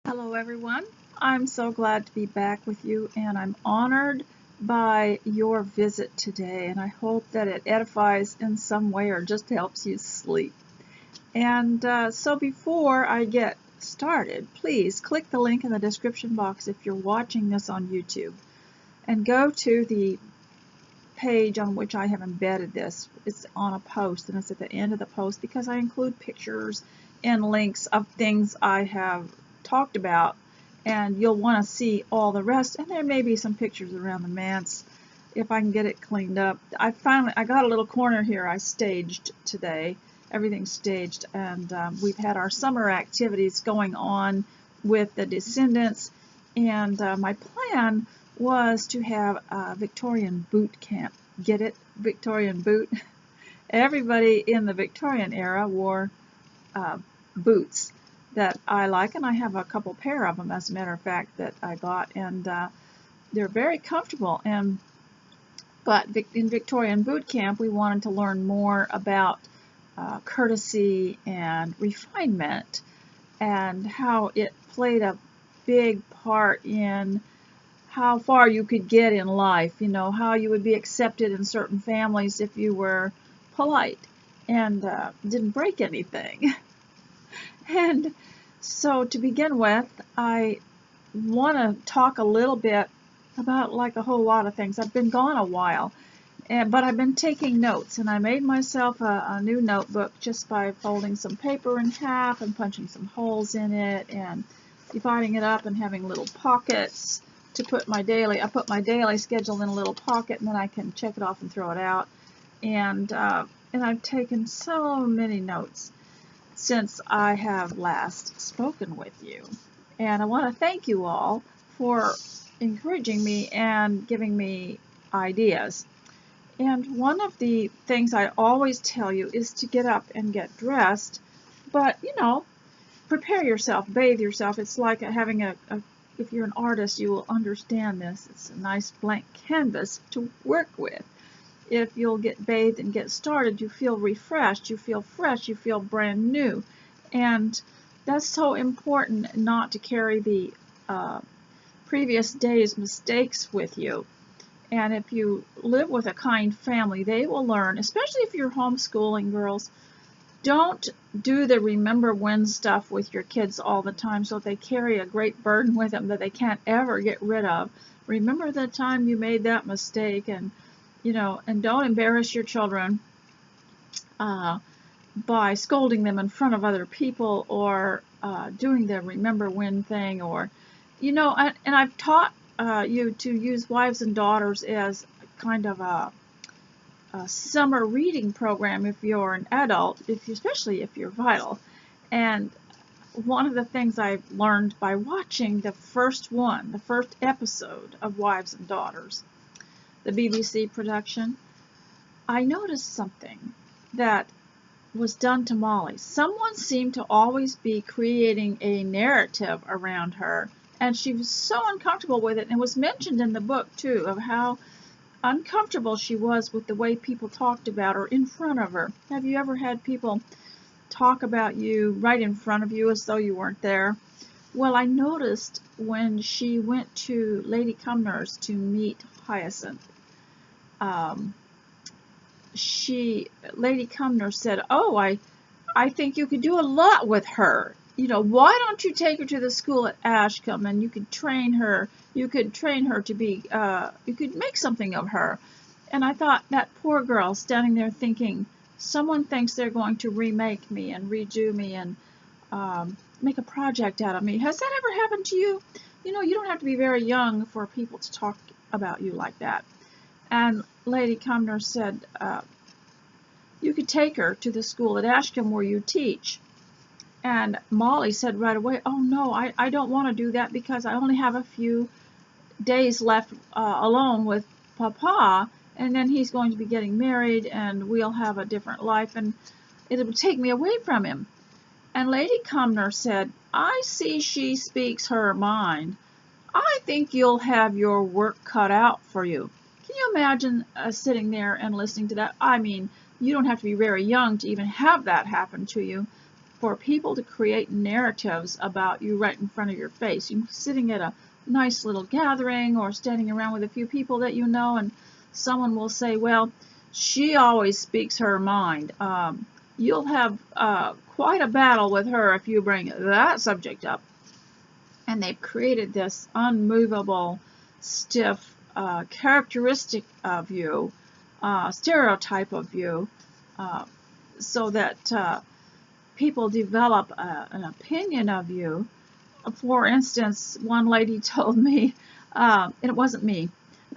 Hello everyone. I'm so glad to be back with you, and I'm honored by your visit today, and I hope that it edifies in some way or just helps you sleep. And so before I get started, please click the link in the description box if you're watching this on YouTube and go to the page on which I have embedded this. It's on a post, and it's at the end of the post because I include pictures and links of things I have talked about, and you'll want to see all the rest, and there may be some pictures around the manse if I can get it cleaned up. I got a little corner here I staged today. Everything's staged, and we've had our summer activities going on with the descendants, and my plan was to have a Victorian boot camp. Get it? Victorian boot? Everybody in the Victorian era wore boots that I like, and I have a couple pair of them, as a matter of fact, that I got, and they're very comfortable. But in Victorian boot camp, we wanted to learn more about courtesy and refinement, and how it played a big part in how far you could get in life, how you would be accepted in certain families if you were polite and didn't break anything. And so to begin with, I want to talk a little bit about like a whole lot of things. I've been gone a while, but I've been taking notes, and I made myself a new notebook just by folding some paper in half and punching some holes in it and dividing it up and having little pockets to put my daily. I put my daily schedule in a little pocket, and then I can check it off and throw it out. And I've taken so many notes since I have last spoken with you. And I want to thank you all for encouraging me and giving me ideas. And one of the things I always tell you is to get up and get dressed, but prepare yourself, bathe yourself. It's like having if you're an artist, you will understand this. It's a nice blank canvas to work with. If you'll get bathed and get started, you feel refreshed, you feel fresh, you feel brand new. And that's so important, not to carry the previous day's mistakes with you. And if you live with a kind family, they will learn, especially if you're homeschooling girls. Don't do the remember when stuff with your kids all the time so they carry a great burden with them that they can't ever get rid of. Remember the time you made that mistake, and and don't embarrass your children by scolding them in front of other people, or doing the remember when thing, or and I've taught you to use Wives and Daughters as kind of a summer reading program if you're an adult, especially if you're vital. And one of the things I've learned by watching the first episode of Wives and Daughters, the BBC production, I noticed something that was done to Molly. Someone seemed to always be creating a narrative around her, and she was so uncomfortable with it. And it was mentioned in the book too, of how uncomfortable she was with the way people talked about her in front of her. Have you ever had people talk about you right in front of you as though you weren't there? Well, I noticed when she went to Lady Cumnor's to meet Hyacinth, Lady Cumnor said, "Oh, I think you could do a lot with her. Why don't you take her to the school at Ashcombe, and you could train her. You could train her to be, you could make something of her." And I thought, that poor girl standing there thinking, someone thinks they're going to remake me and redo me and make a project out of me. Has that ever happened to you? You don't have to be very young for people to talk about you like that. And Lady Cumnor said, you could take her to the school at Ashcombe where you teach. And Molly said right away, "Oh no, I don't want to do that because I only have a few days left alone with Papa, and then he's going to be getting married, and we'll have a different life, and it would take me away from him." And Lady Cumnor said, "I see she speaks her mind. I think you'll have your work cut out for you." Can you imagine sitting there and listening to that? I mean, you don't have to be very young to even have that happen to you. for people to create narratives about you right in front of your face. You're sitting at a nice little gathering or standing around with a few people that you know, and someone will say, well, she always speaks her mind. You'll have quite a battle with her if you bring that subject up. And they've created this unmovable, stiff characteristic of you, stereotype of you, so that people develop an opinion of you. For instance, one lady told me, and it wasn't me,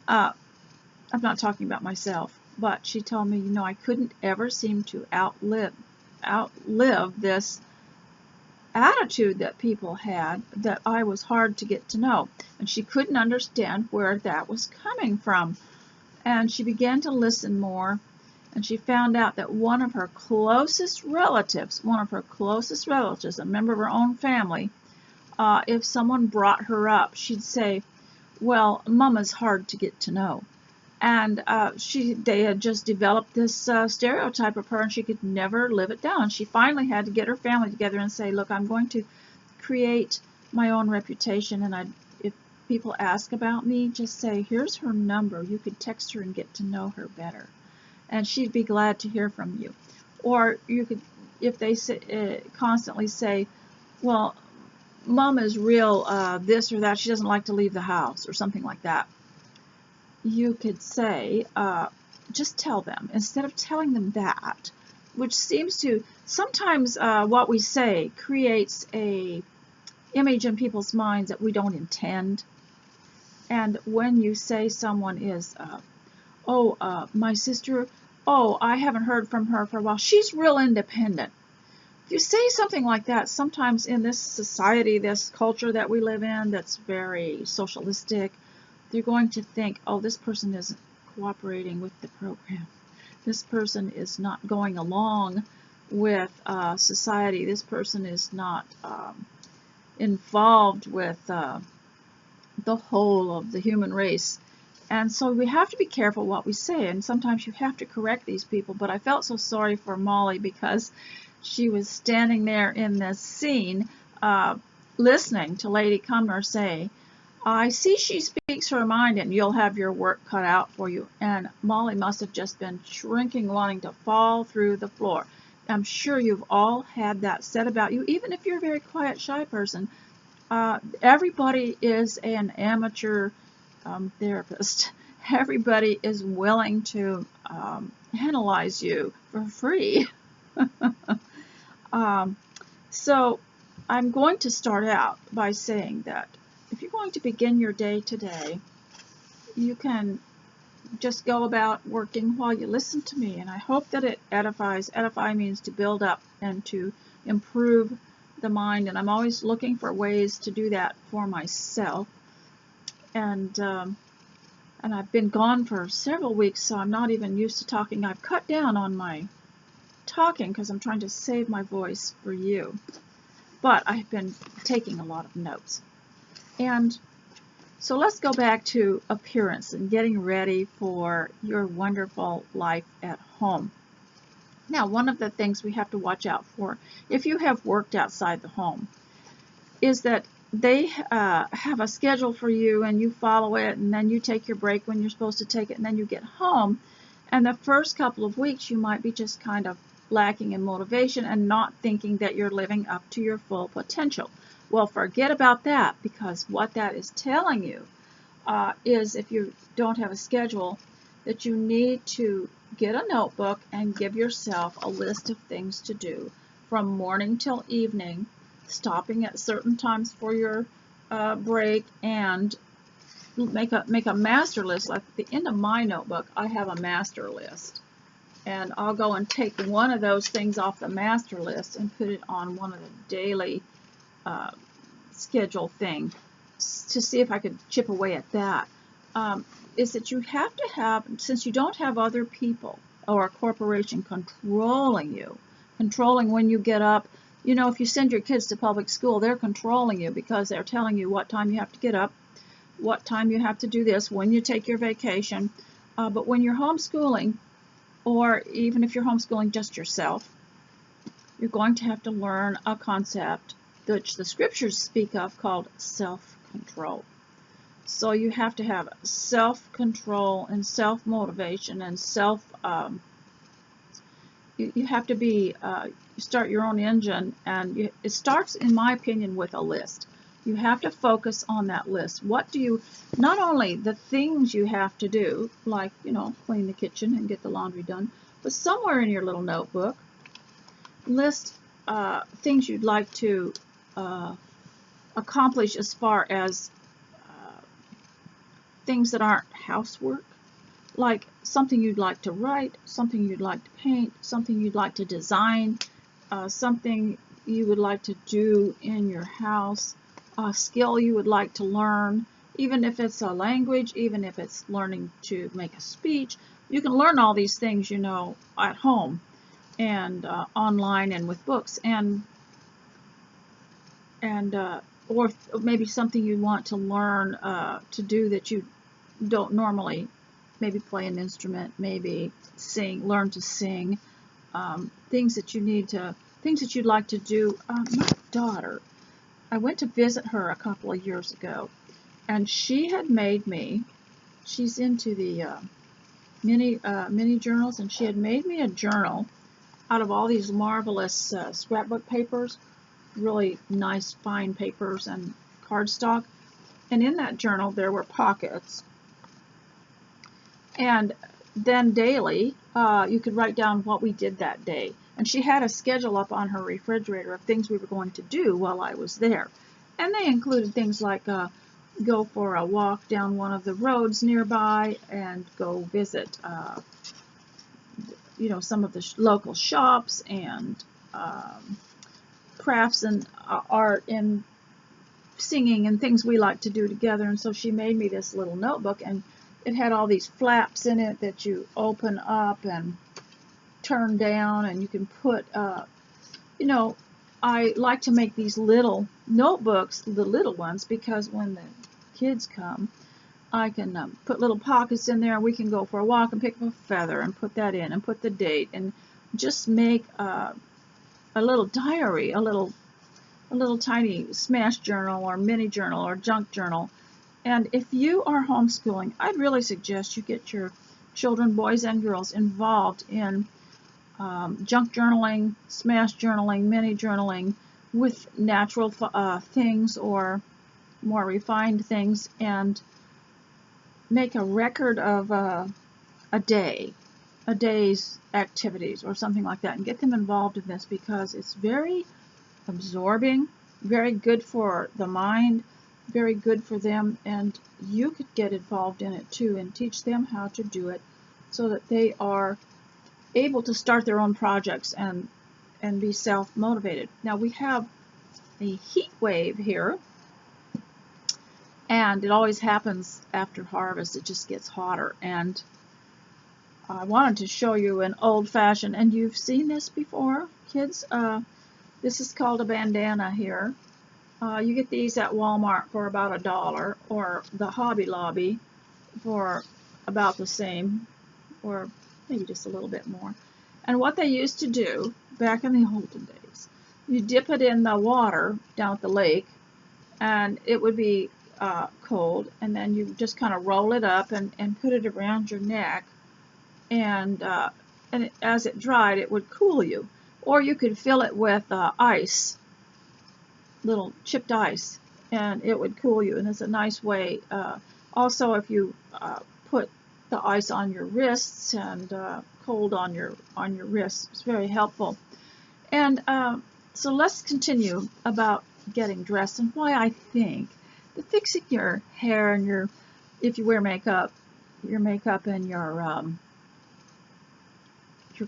I'm not talking about myself, but she told me, you know, I couldn't ever seem to outlive this attitude that people had, that I was hard to get to know. And she couldn't understand where that was coming from. And she began to listen more, and she found out that one of her closest relatives, a member of her own family, if someone brought her up, she'd say, well, Mama's hard to get to know. And they had just developed this stereotype of her, and she could never live it down. She finally had to get her family together and say, look, I'm going to create my own reputation, and if people ask about me, just say, here's her number. You could text her and get to know her better, and she'd be glad to hear from you. Or you could, if they constantly say, well, Mom is real this or that, she doesn't like to leave the house, or something like that, you could say, just tell them, instead of telling them that, which seems to, sometimes what we say creates a image in people's minds that we don't intend. And when you say someone is, my sister, I haven't heard from her for a while, she's real independent. If you say something like that, sometimes in this society, this culture that we live in, that's very socialistic, they're going to think, oh, this person isn't cooperating with the program. This person is not going along with society. This person is not involved with the whole of the human race. And so we have to be careful what we say, and sometimes you have to correct these people. But I felt so sorry for Molly, because she was standing there in this scene listening to Lady Cumnor say, I see she speaks her mind, and you'll have your work cut out for you. And Molly must have just been shrinking, wanting to fall through the floor. I'm sure you've all had that said about you, even if you're a very quiet, shy person. Everybody is an amateur therapist. Everybody is willing to analyze you for free. So I'm going to start out by saying that if you're going to begin your day today, you can just go about working while you listen to me, and I hope that it edifies. Edify means to build up and to improve the mind, and I'm always looking for ways to do that for myself. And I've been gone for several weeks, so I'm not even used to talking. I've cut down on my talking because I'm trying to save my voice for you. But I've been taking a lot of notes. And so let's go back to appearance and getting ready for your wonderful life at home. Now, one of the things we have to watch out for, if you have worked outside the home, is that they have a schedule for you, and you follow it, and then you take your break when you're supposed to take it, and then you get home. And the first couple of weeks, you might be just kind of lacking in motivation and not thinking that you're living up to your full potential. Well, forget about that, because what that is telling you is, if you don't have a schedule, that you need to get a notebook and give yourself a list of things to do from morning till evening, stopping at certain times for your break, and make a master list. Like at the end of my notebook, I have a master list, and I'll go and take one of those things off the master list and put it on one of the daily schedule thing to see if I could chip away at that. Is that you have to have, since you don't have other people or a corporation controlling you, controlling when you get up. You know, if you send your kids to public school, they're controlling you because they're telling you what time you have to get up, what time you have to do this, when you take your vacation. But when you're homeschooling, or even if you're homeschooling just yourself, you're going to have to learn a concept which the scriptures speak of called self-control. So you have to have self-control and self-motivation and you have to be, start your own engine, and it starts, in my opinion, with a list. You have to focus on that list. What do you, not only the things you have to do, like, clean the kitchen and get the laundry done, but somewhere in your little notebook, list things you'd like to accomplish as far as things that aren't housework, like something you'd like to write, something you'd like to paint, something you'd like to design, something you would like to do in your house, a skill you would like to learn, even if it's a language, even if it's learning to make a speech. You can learn all these things, at home and online and with books, and or maybe something you want to learn to do that you don't normally, maybe play an instrument, maybe learn to sing, things that you'd like to do. My daughter, I went to visit her a couple of years ago, and she had made me, she's into the mini journals, and she had made me a journal out of all these marvelous scrapbook papers, really nice fine papers and cardstock. And in that journal there were pockets, and then daily you could write down what we did that day. And she had a schedule up on her refrigerator of things we were going to do while I was there, and they included things like go for a walk down one of the roads nearby, and go visit some of the local shops, and crafts and art and singing and things we like to do together. And so she made me this little notebook, and it had all these flaps in it that you open up and turn down, and you can put I like to make these little notebooks, the little ones, because when the kids come, I can put little pockets in there, and we can go for a walk and pick up a feather and put that in and put the date, and just make a little diary, a little tiny smash journal or mini journal or junk journal. And if you are homeschooling, I'd really suggest you get your children, boys and girls, involved in junk journaling, smash journaling, mini journaling with natural things or more refined things, and make a record of a day's activities or something like that, and get them involved in this, because it's very absorbing, very good for the mind, very good for them, and you could get involved in it too and teach them how to do it so that they are able to start their own projects and be self-motivated. Now we have a heat wave here, and it always happens after harvest. It just gets hotter, and I wanted to show you an old-fashioned, and you've seen this before, kids. This is called a bandana here. You get these at Walmart for about $1, or the Hobby Lobby for about the same, or maybe just a little bit more. And what they used to do back in the olden days, you dip it in the water down at the lake, and it would be cold, and then you just kind of roll it up and put it around your neck, and as it dried, it would cool you. Or you could fill it with ice, little chipped ice, and it would cool you, and it's a nice way. Also, if you put the ice on your wrists and cold on your wrists, it's very helpful. And so let's continue about getting dressed, and why I think that fixing your hair and if you wear makeup, your makeup and your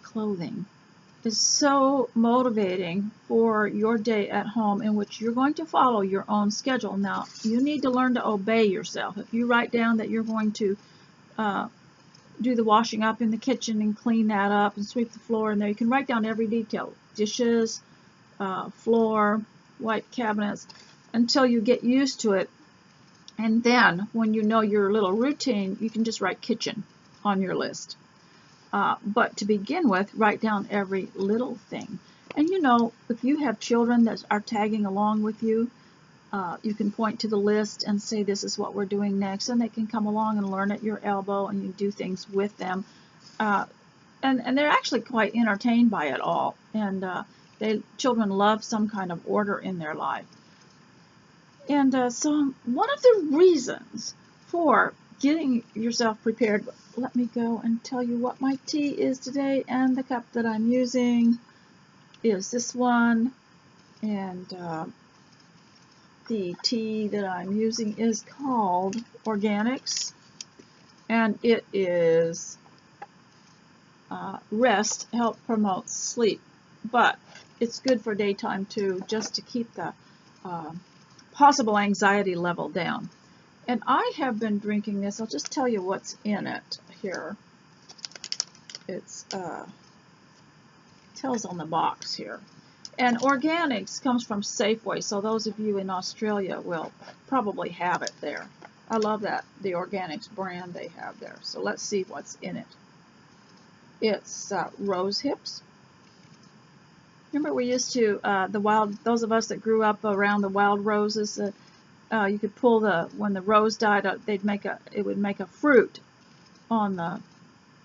clothing is so motivating for your day at home, in which you're going to follow your own schedule. Now, you need to learn to obey yourself. If you write down that you're going to do the washing up in the kitchen and clean that up and sweep the floor in there, you can write down every detail: dishes, floor, white cabinets, until you get used to it. And then when you know your little routine, you can just write kitchen on your list. But to begin with, write down every little thing. And you know, if you have children that are tagging along with you, you can point to the list and say this is what we're doing next, and they can come along and learn at your elbow, and you do things with them. Uh, and they're actually quite entertained by it all. And children love some kind of order in their life. And so one of the reasons for getting yourself prepared, let me go and tell you what my tea is today, and the cup that I'm using is this one, and the tea that I'm using is called Organics, and it is rest help promotes sleep, but it's good for daytime too, just to keep the possible anxiety level down. And I have been drinking this. I'll just tell you what's in it here. It's tells on the box here. And Organics comes from Safeway, so those of you in Australia will probably have it there. I love that, the Organics brand they have there. So let's see what's in it. It's rose hips. Remember we used to, those of us that grew up around the wild roses, you could pull when the rose died, it would make a fruit on the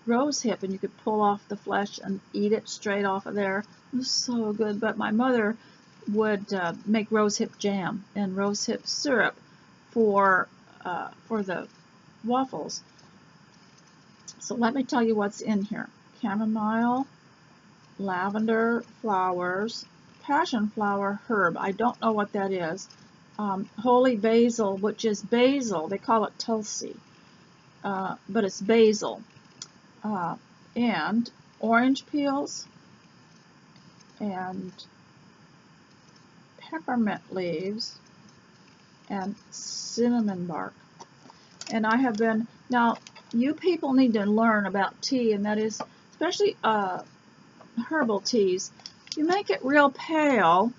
rose hip, and you could pull off the flesh and eat it straight off of there. It was so good. But my mother would make rose hip jam and rose hip syrup for the waffles. So let me tell you what's in here. Chamomile, lavender flowers, passion flower herb. I don't know what that is. Holy basil, which is basil. They call it tulsi, but it's basil. And orange peels and peppermint leaves and cinnamon bark. And I have been, now you people need to learn about tea, and that is especially herbal teas. You make it real pale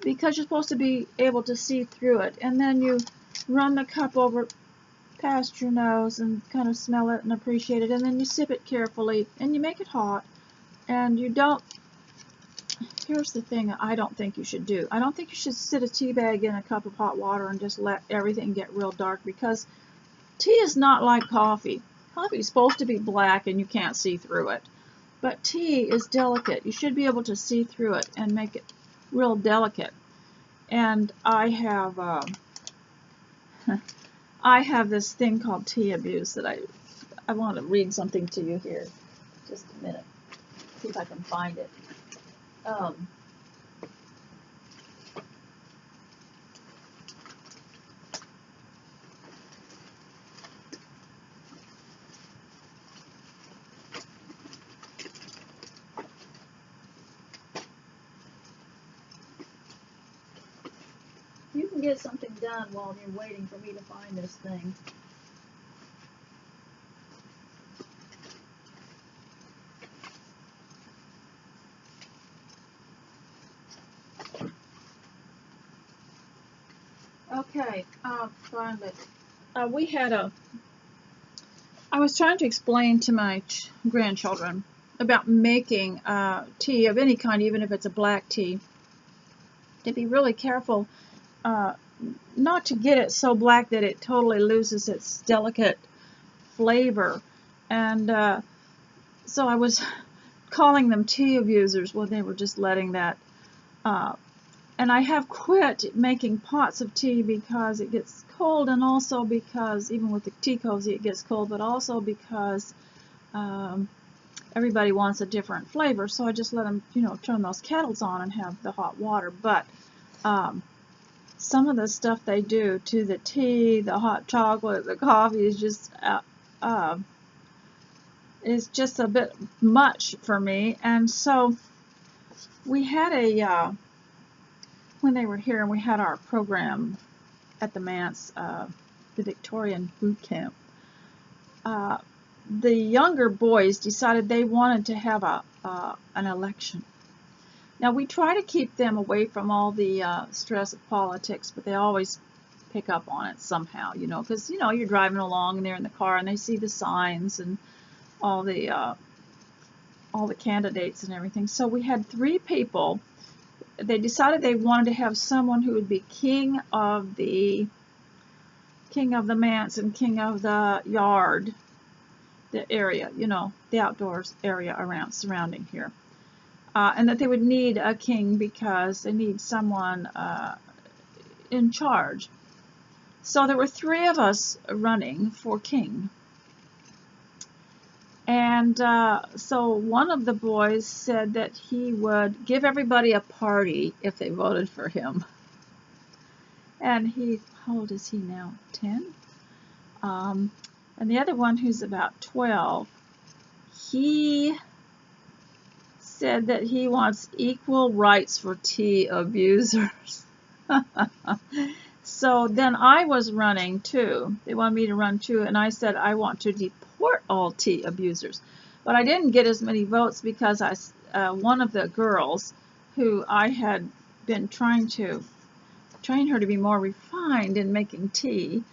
because you're supposed to be able to see through it, and then you run the cup over past your nose and kind of smell it and appreciate it, and then you sip it carefully, and you make it hot, and you don't, here's the thing I don't think you should do. I don't think you should sit a tea bag in a cup of hot water and just let everything get real dark, because tea is not like coffee. Coffee is supposed to be black and you can't see through it, but tea is delicate. You should be able to see through it and make it real delicate. And I have this thing called tea abuse that I want to read something to you here. Just a minute. See if I can find it. You can get something done while you're waiting for me to find this thing. Okay, find it. I was trying to explain to my grandchildren about making tea of any kind, even if it's a black tea, to be really careful not to get it so black that it totally loses its delicate flavor. And so I was calling them tea abusers when they were just letting that. And I have quit making pots of tea because it gets cold, and also because, even with the tea cozy, it gets cold, but also because everybody wants a different flavor. So I just let them, turn those kettles on and have the hot water. But some of the stuff they do to the tea, the hot chocolate, the coffee is just a bit much for me. And so we had when they were here, and we had our program at the manse, the Victorian boot camp, the younger boys decided they wanted to have an election. Now, we try to keep them away from all the stress of politics, but they always pick up on it somehow, because, you're driving along and they're in the car and they see the signs and all the candidates and everything. So we had 3 people they decided they wanted to have someone who would be king of the manse and king of the yard, the area, you know, the outdoors area around surrounding here. And that they would need a king because they need someone in charge. So there were 3 of us running for king. And so one of the boys said that he would give everybody a party if they voted for him. And how old is he now? 10? And the other one, who's about 12, he said that he wants equal rights for tea abusers. So then I was running too. They wanted me to run too, and I said I want to deport all tea abusers. But I didn't get as many votes because one of the girls who I had been trying to train her to be more refined in making tea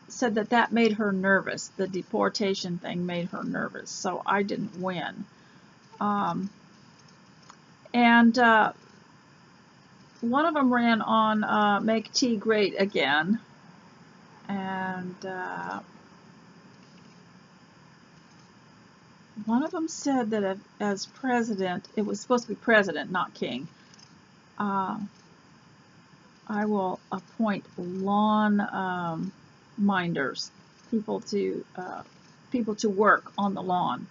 said that made her nervous. The deportation thing made her nervous, so I didn't win. One of them ran on Make Tea Great Again, and one of them said that as president, it was supposed to be president, not king, I will appoint lawn minders, people to work on the lawn.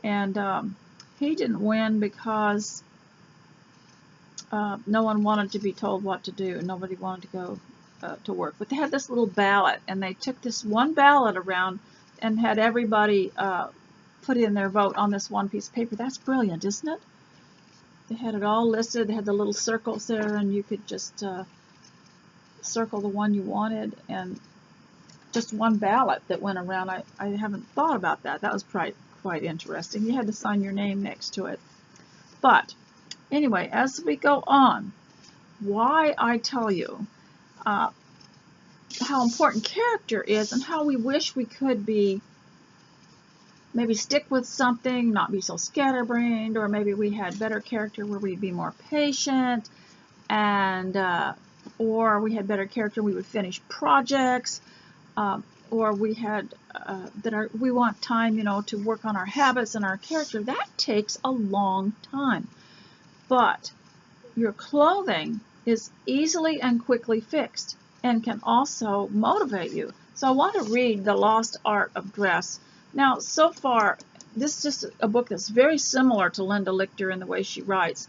And he didn't win because no one wanted to be told what to do. Nobody wanted to go to work. But they had this little ballot, and they took this one ballot around and had everybody put in their vote on this one piece of paper. That's brilliant, isn't it? They had it all listed. They had the little circles there, and you could just circle the one you wanted, and just one ballot that went around. I haven't thought about that. That was quite interesting. You had to sign your name next to it. But anyway, as we go on, why I tell you how important character is and how we wish we could be, maybe stick with something, not be so scatterbrained, or maybe we had better character where we'd be more patient, and or we had better character, we would finish projects, or we had we want time, you know, to work on our habits and our character. That takes a long time. But your clothing is easily and quickly fixed and can also motivate you. So I want to read The Lost Art of Dress. Now, so far, this is just a book that's very similar to Linda Lichter in the way she writes,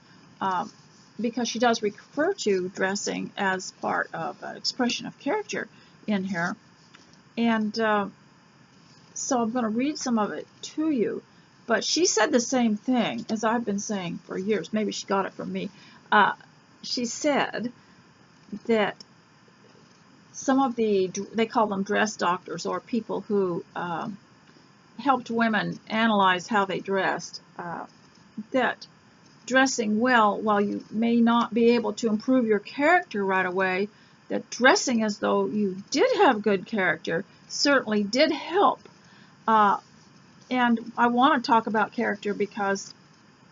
because she does refer to dressing as part of an expression of character in here. And so I'm going to read some of it to you. But she said the same thing as I've been saying for years. Maybe she got it from me. She said that some of they call them dress doctors, or people who helped women analyze how they dressed, that dressing well, while you may not be able to improve your character right away, that dressing as though you did have good character certainly did help. And I want to talk about character because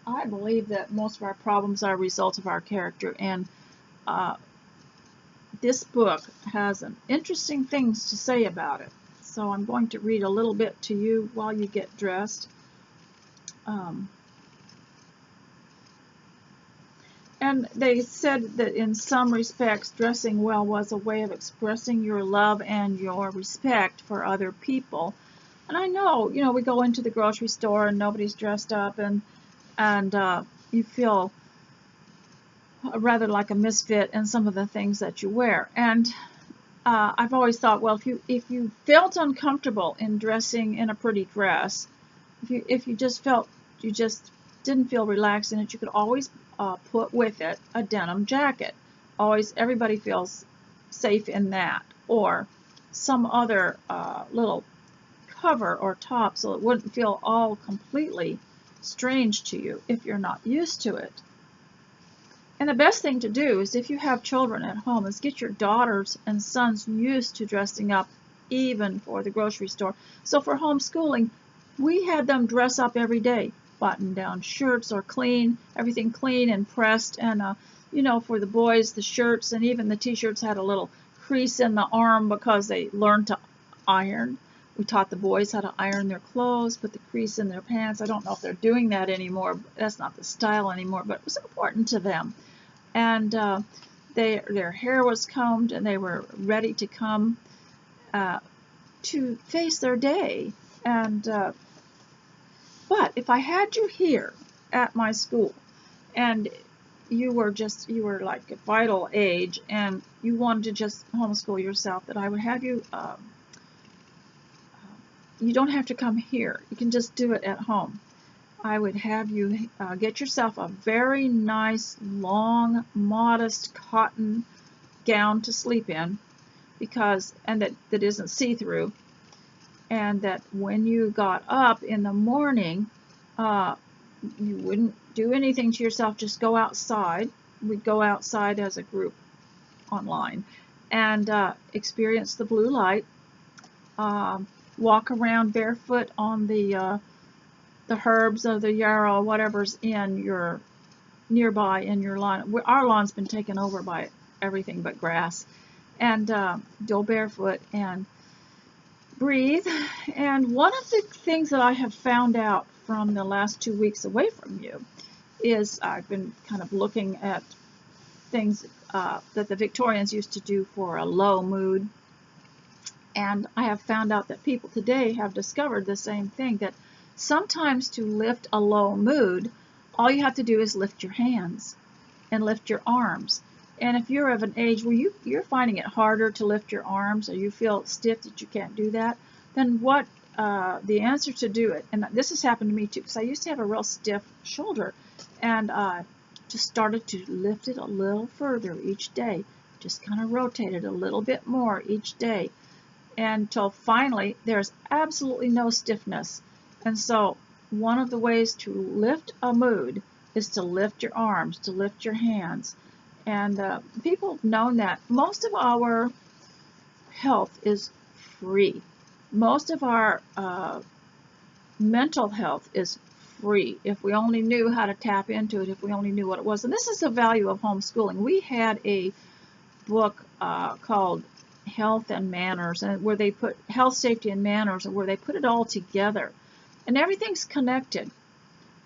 I believe that most of our problems are a result of our character, and this book has some interesting things to say about it. So I'm going to read a little bit to you while you get dressed. And they said that in some respects, dressing well was a way of expressing your love and your respect for other people. And I know, you know, we go into the grocery store and nobody's dressed up, and you feel rather like a misfit in some of the things that you wear. And I've always thought, well, if you felt uncomfortable in dressing in a pretty dress, if you just felt you just didn't feel relaxed in it, you could always put with it a denim jacket. Always, everybody feels safe in that, or some other little cover or top, so it wouldn't feel all completely strange to you if you're not used to it. And the best thing to do is, if you have children at home, is get your daughters and sons used to dressing up, even for the grocery store. So for homeschooling, we had them dress up every day. button-down shirts are clean, everything clean and pressed. And you know, for the boys, the shirts and even the t-shirts had a little crease in the arm because they learned to iron. We taught the boys how to iron their clothes, put the crease in their pants. I don't know if they're doing that anymore. That's not the style anymore, but it was important to them. And their hair was combed, and they were ready to come to face their day. And but if I had you here at my school, and you were like a vital age, and you wanted to just homeschool yourself, that I would have you. You don't have to come here. You can just do it at home. I would have you get yourself a very nice, long, modest cotton gown to sleep in, and that isn't see-through, and that when you got up in the morning, you wouldn't do anything to yourself, just go outside. We'd go outside as a group online and experience the blue light. Walk around barefoot on the herbs or the yarrow, whatever's in your nearby in your lawn. Our lawn's been taken over by everything but grass. And go barefoot and breathe. And one of the things that I have found out from the last 2 weeks away from you is I've been kind of looking at things that the Victorians used to do for a low mood. And I have found out that people today have discovered the same thing, that sometimes to lift a low mood, all you have to do is lift your hands and lift your arms. And if you're of an age where you're finding it harder to lift your arms, or you feel stiff that you can't do that, then what the answer to do it, and this has happened to me too, because I used to have a real stiff shoulder, and just started to lift it a little further each day, just kind of rotate it a little bit more each day, until finally there's absolutely no stiffness. And so one of the ways to lift a mood is to lift your arms, to lift your hands. And people have known that most of our health is free. Most of our mental health is free if we only knew how to tap into it, if we only knew what it was. And this is the value of homeschooling. We had a book called Health and Manners, and where they put health, safety, and manners, and where they put it all together. And everything's connected.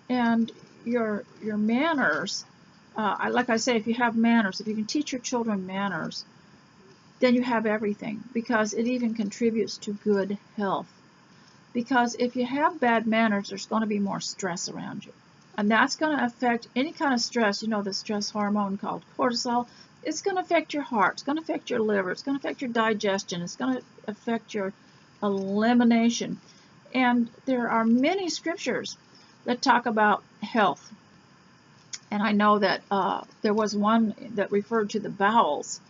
And your manners, like I say, if you have manners, if you can teach your children manners, then you have everything, because it even contributes to good health. Because if you have bad manners, there's going to be more stress around you. And that's going to affect any kind of stress, you know, the stress hormone called cortisol. It's going to affect your heart, it's going to affect your liver, it's going to affect your digestion, it's going to affect your elimination. And there are many scriptures that talk about health. And I know that there was one that referred to the bowels,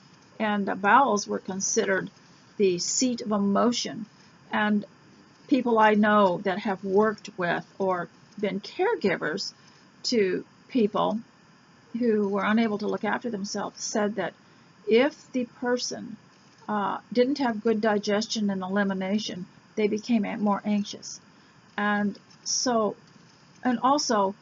and the bowels were considered the seat of emotion. And people I know that have worked with or been caregivers to people who were unable to look after themselves said that if the person didn't have good digestion and elimination, they became more anxious. And so, and also,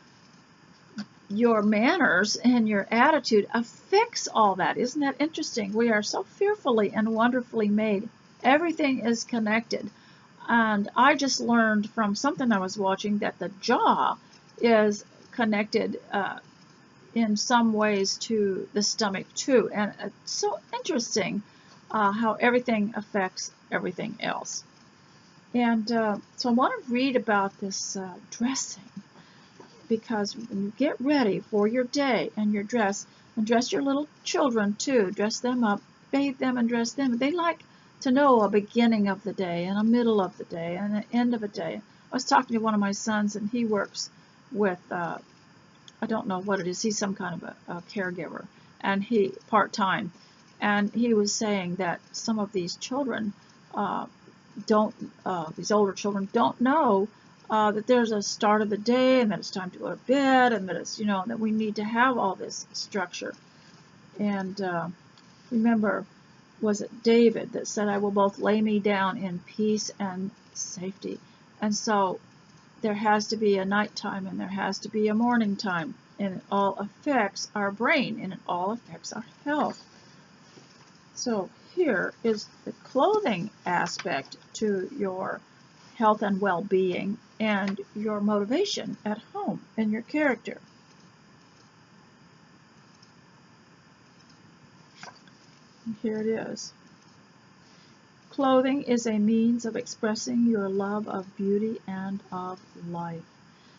your manners and your attitude affects all that. Isn't that interesting? We are so fearfully and wonderfully made. Everything is connected. And I just learned from something I was watching that the jaw is connected in some ways to the stomach too. And it's so interesting how everything affects everything else. And so I want to read about this dressing, because when you get ready for your day and your dress, and dress your little children too, dress them up, bathe them and dress them. They like to know a beginning of the day and a middle of the day and an end of a day. I was talking to one of my sons, and he works with, I don't know what it is, he's some kind of a caregiver, and he part-time, and he was saying that some of these children these older children don't know that there's a start of the day, and that it's time to go to bed, and that it's, you know, that we need to have all this structure. And remember, was it David that said, I will both lay me down in peace and safety? And so there has to be a nighttime and there has to be a morning time, and it all affects our brain and it all affects our health. So here is the clothing aspect to your health and well-being and your motivation at home and your character. And here it is. Clothing is a means of expressing your love of beauty and of life.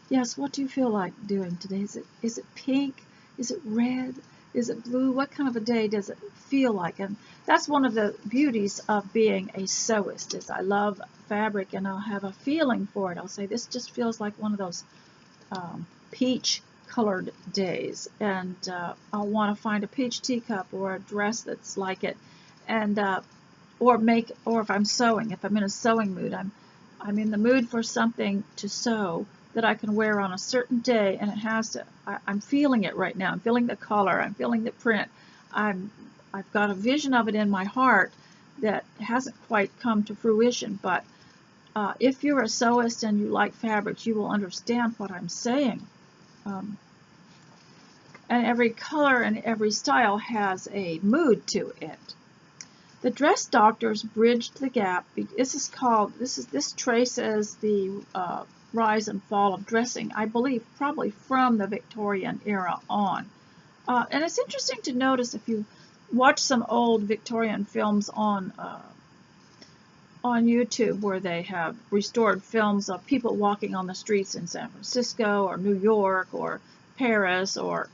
Yes, what do you feel like doing today? Is it pink? Is it red? Is it blue? What kind of a day does it feel like? And that's one of the beauties of being a sewist, is I love fabric and I'll have a feeling for it. I'll say this just feels like one of those peach colored days, and I'll want to find a peach teacup or a dress that's like it, and or if I'm sewing, if I'm in a sewing mood, I'm in the mood for something to sew that I can wear on a certain day, and it has to, I'm feeling it right now. I'm feeling the color, I'm feeling the print. I've got a vision of it in my heart that hasn't quite come to fruition, but if you're a sewist and you like fabrics, you will understand what I'm saying. And every color and every style has a mood to it. The dress doctors bridged the gap. This traces the rise and fall of dressing, I believe, probably from the Victorian era on. And it's interesting to notice, if you watch some old Victorian films on YouTube, where they have restored films of people walking on the streets in San Francisco or New York or Paris or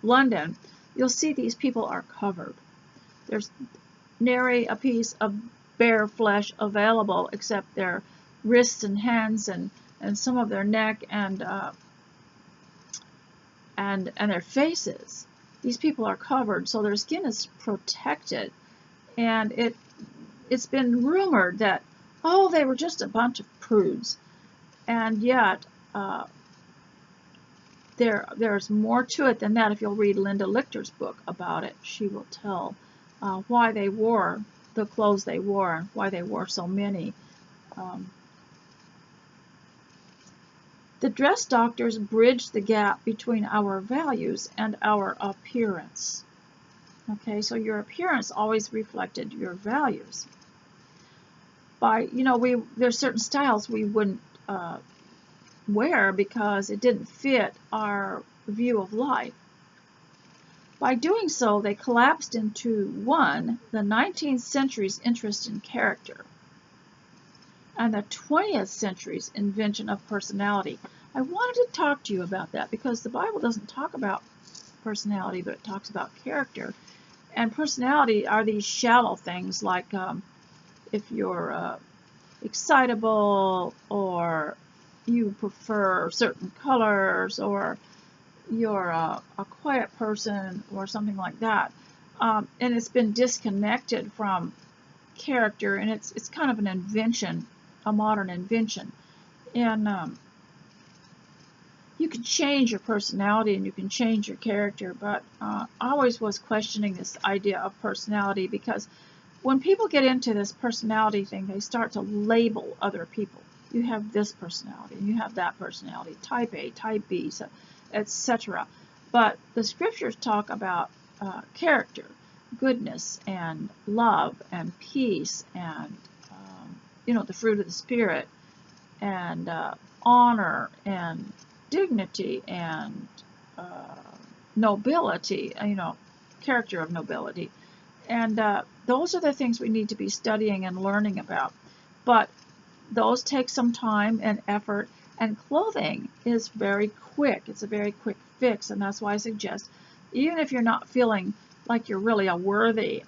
London, you'll see these people are covered. There's nary a piece of bare flesh available except their wrists and hands and some of their neck and their faces. These people are covered, so their skin is protected, and it's been rumored that, oh, they were just a bunch of prudes, and yet there's more to it than that. If you'll read Linda Lichter's book about it, she will tell why they wore the clothes they wore and why they wore so many. The dress doctors bridge the gap between our values and our appearance. Okay, so your appearance always reflected your values. There's certain styles we wouldn't wear because it didn't fit our view of life. By doing so, they collapsed into one, the 19th century's interest in character, and the 20th century's invention of personality. I wanted to talk to you about that because the Bible doesn't talk about personality, but it talks about character. And personality are these shallow things, like if you're excitable, or you prefer certain colors, or you're a quiet person, or something like that. And it's been disconnected from character, and it's kind of an invention, a modern invention. And you can change your personality and you can change your character, but I always was questioning this idea of personality, because when people get into this personality thing, they start to label other people. You have this personality, and you have that personality, type A, type B, so, etc. But the scriptures talk about character, goodness, and love, and peace, and the fruit of the Spirit, and honor, and dignity, and nobility, character of nobility. And those are the things we need to be studying and learning about. But those take some time and effort, and clothing is very quick. It's a very quick fix, and that's why I suggest, even if you're not feeling like you're really a worthy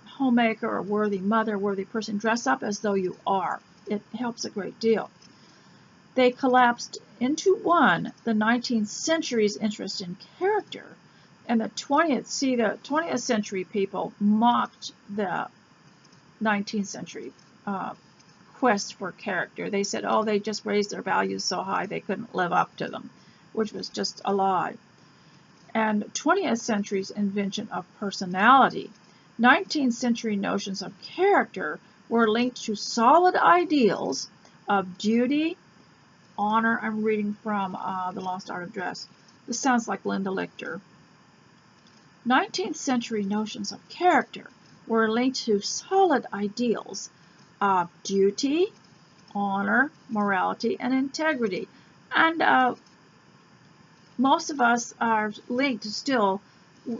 homemaker, or a worthy mother, a worthy person, dress up as though you are. It helps a great deal. They collapsed into one, the 19th century's interest in character, and the 20th century people mocked the 19th century quest for character. They said, oh, they just raised their values so high they couldn't live up to them, which was just a lie. And 20th century's invention of personality. 19th century notions of character were linked to solid ideals of duty, honor. I'm reading from The Lost Art of Dress. This sounds like Linda Lichter. 19th century notions of character were linked to solid ideals of duty, honor, morality, and integrity. And most of us are linked still.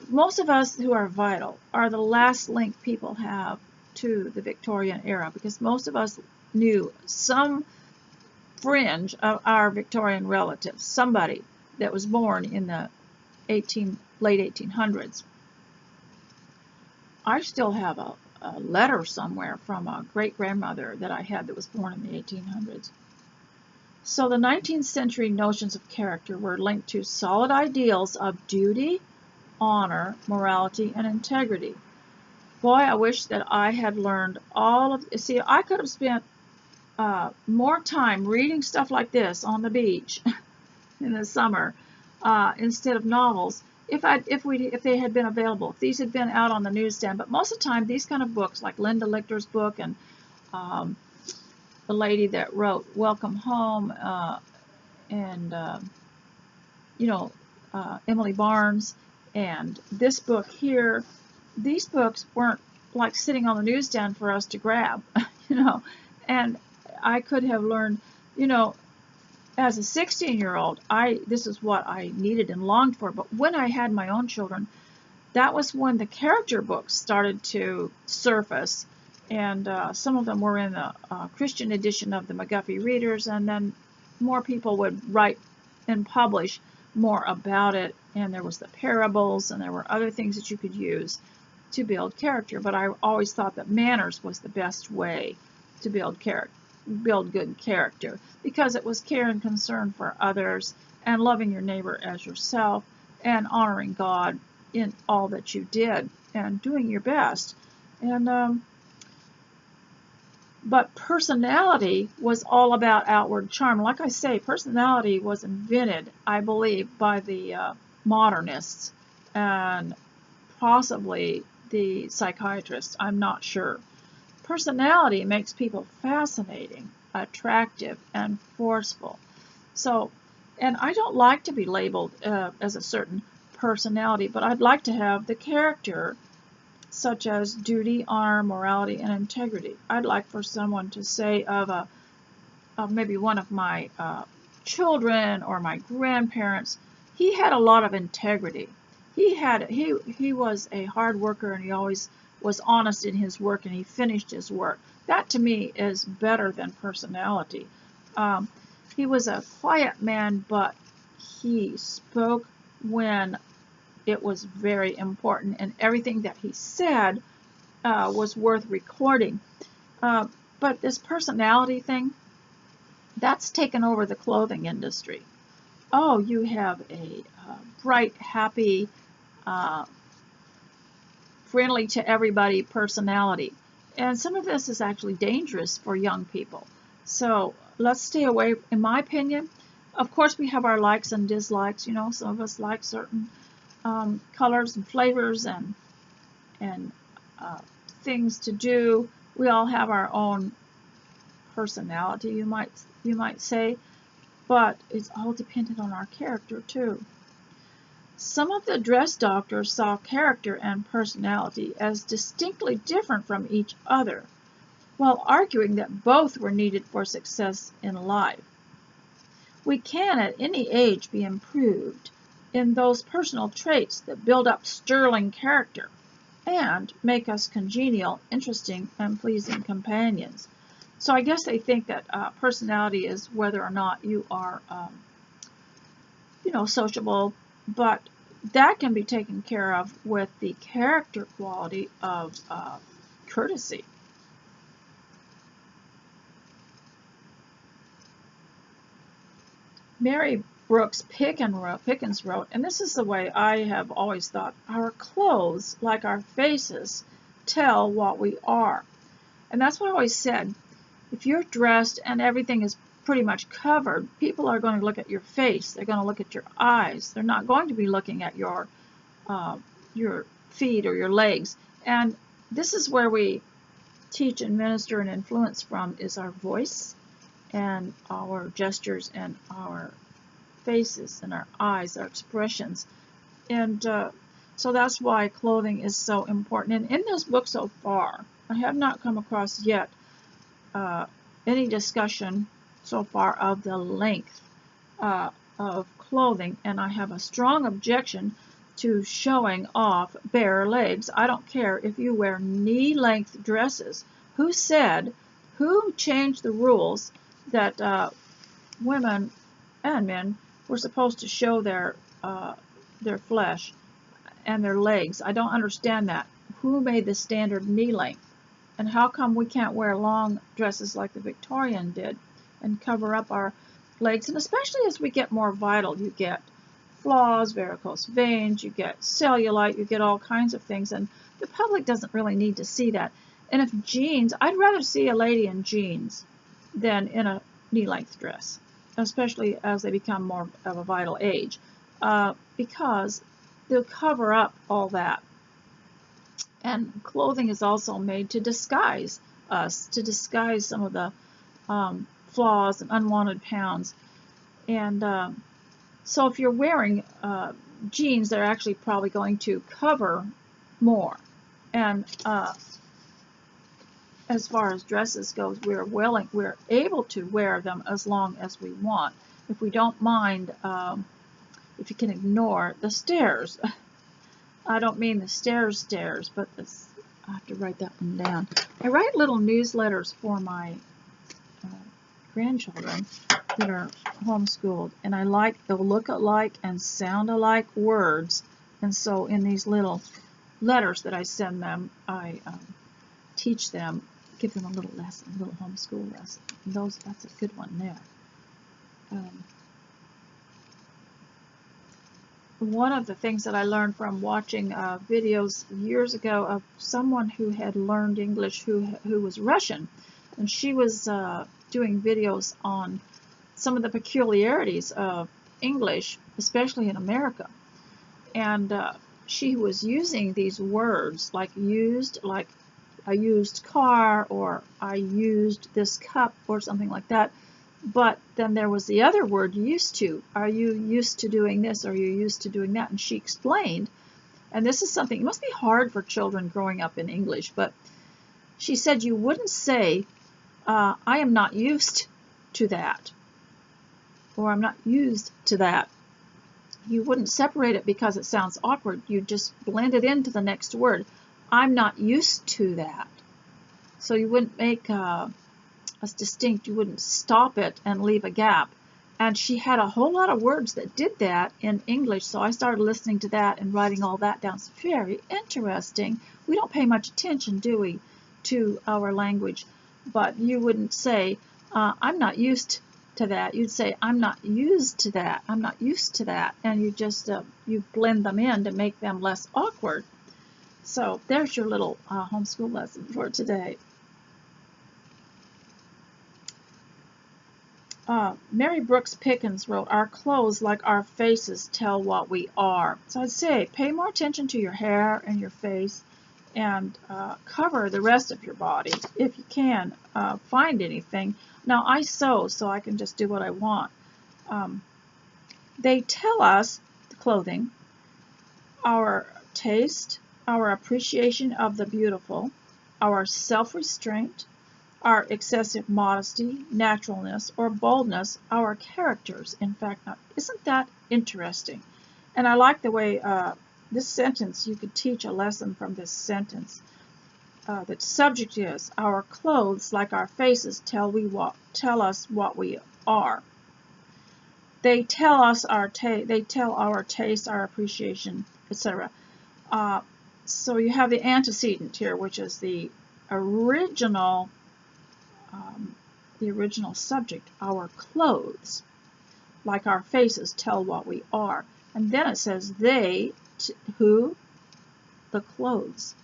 Most of us who are vital are the last link people have to the Victorian era, because most of us knew some fringe of our Victorian relatives, somebody that was born in the late 1800s. I still have a letter somewhere from a great-grandmother that I had that was born in the 1800s. So the 19th century notions of character were linked to solid ideals of duty, honor, morality, and integrity. Boy, I wish that I had learned all of. See, I could have spent more time reading stuff like this on the beach in the summer instead of novels if they had been available, if these had been out on the newsstand. But most of the time, these kind of books, like Linda Lichter's book and the lady that wrote Welcome Home, and Emily Barnes, and this book here, these books weren't like sitting on the newsstand for us to grab, and I could have learned, as a 16-year-old, this is what I needed and longed for. But when I had my own children, that was when the character books started to surface, and some of them were in the Christian edition of the McGuffey Readers, and then more people would write and publish more about it, and there was the parables, and there were other things that you could use to build character. But I always thought that manners was the best way to build good character, because it was care and concern for others, and loving your neighbor as yourself, and honoring God in all that you did, and doing your best. And but personality was all about outward charm. Like I say, personality was invented, I believe, by the modernists and possibly the psychiatrists. I'm not sure. Personality makes people fascinating, attractive, and forceful. So, and I don't like to be labeled as a certain personality, but I'd like to have the character, such as duty, honor, morality, and integrity. I'd like for someone to say of maybe one of my children or my grandparents, he had a lot of integrity. He was a hard worker, and he always was honest in his work, and he finished his work. That to me is better than personality. He was a quiet man, but he spoke when it was very important, and everything that he said was worth recording. But this personality thing, that's taken over the clothing industry. Oh, you have a bright, happy, friendly to everybody personality. And some of this is actually dangerous for young people. So let's stay away, in my opinion. Of course, we have our likes and dislikes. Some of us like certain colors and flavors and things to do. We all have our own personality, you might say, but it's all dependent on our character too. Some of the dress doctors saw character and personality as distinctly different from each other, while arguing that both were needed for success in life. We can at any age be improved in those personal traits that build up sterling character and make us congenial, interesting, and pleasing companions. So I guess they think that personality is whether or not you are, sociable, but that can be taken care of with the character quality of courtesy. Mary Brooks Pickens wrote, and this is the way I have always thought, our clothes, like our faces, tell what we are. And that's what I always said. If you're dressed and everything is pretty much covered, people are going to look at your face. They're going to look at your eyes. They're not going to be looking at your feet or your legs. And this is where we teach and minister and influence from, is our voice and our gestures and our faces and our eyes, our expressions. And so that's why clothing is so important. And in this book so far, I have not come across yet any discussion so far of the length of clothing, and I have a strong objection to showing off bare legs. I don't care if you wear knee-length dresses. Who changed the rules that women and men were supposed to show their flesh and their legs? I don't understand that. Who made the standard knee length? And how come we can't wear long dresses like the Victorian did and cover up our legs? And especially as we get more vital, you get flaws, varicose veins, you get cellulite, you get all kinds of things, and the public doesn't really need to see that. And if jeans, I'd rather see a lady in jeans than in a knee-length dress, especially as they become more of a vital age, because they'll cover up all that. And clothing is also made to disguise us, to disguise some of the flaws and unwanted pounds. And so if you're wearing jeans, they're actually probably going to cover more. And as far as dresses goes, we're able to wear them as long as we want. If we don't mind, if you can ignore the stairs. I don't mean the stairs, but I have to write that one down. I write little newsletters for my grandchildren that are homeschooled, and I like the look-alike and sound-alike words. And so in these little letters that I send them, I teach them, give them a little lesson, a little homeschool lesson. And that's a good one there. One of the things that I learned from watching videos years ago of someone who had learned English who was Russian, and she was doing videos on some of the peculiarities of English, especially in America. And she was using these words like used, like I used car, or I used this cup, or something like that. But then there was the other word, used to. Are you used to doing this? Are you used to doing that? And she explained, and this is something, it must be hard for children growing up in English, but she said you wouldn't say, I am not used to that, or I'm not used to that. You wouldn't separate it because it sounds awkward. You just blend it into the next word. I'm not used to that. So you wouldn't make as distinct, you wouldn't stop it and leave a gap. And she had a whole lot of words that did that in English, so I started listening to that and writing all that down. It's very interesting. We don't pay much attention, do we, to our language? But you wouldn't say, I'm not used to that. You'd say, I'm not used to that. I'm not used to that. And you just, you blend them in to make them less awkward. So there's your little homeschool lesson for today. Mary Brooks Pickens wrote, our clothes, like our faces, tell what we are. So I'd say pay more attention to your hair and your face, and cover the rest of your body if you can find anything. Now I sew, so I can just do what I want. They tell us, the clothing, our taste, our appreciation of the beautiful, our self-restraint, our excessive modesty, naturalness, or boldness, our characters, in fact. Now, isn't that interesting? And I like the way this sentence, you could teach a lesson from this sentence. The subject is, our clothes, like our faces, tell us what we are. They tell us they tell our taste, our appreciation, etc. So you have the antecedent here, which is the original subject, our clothes, like our faces, tell what we are. And then it says they, who? The clothes.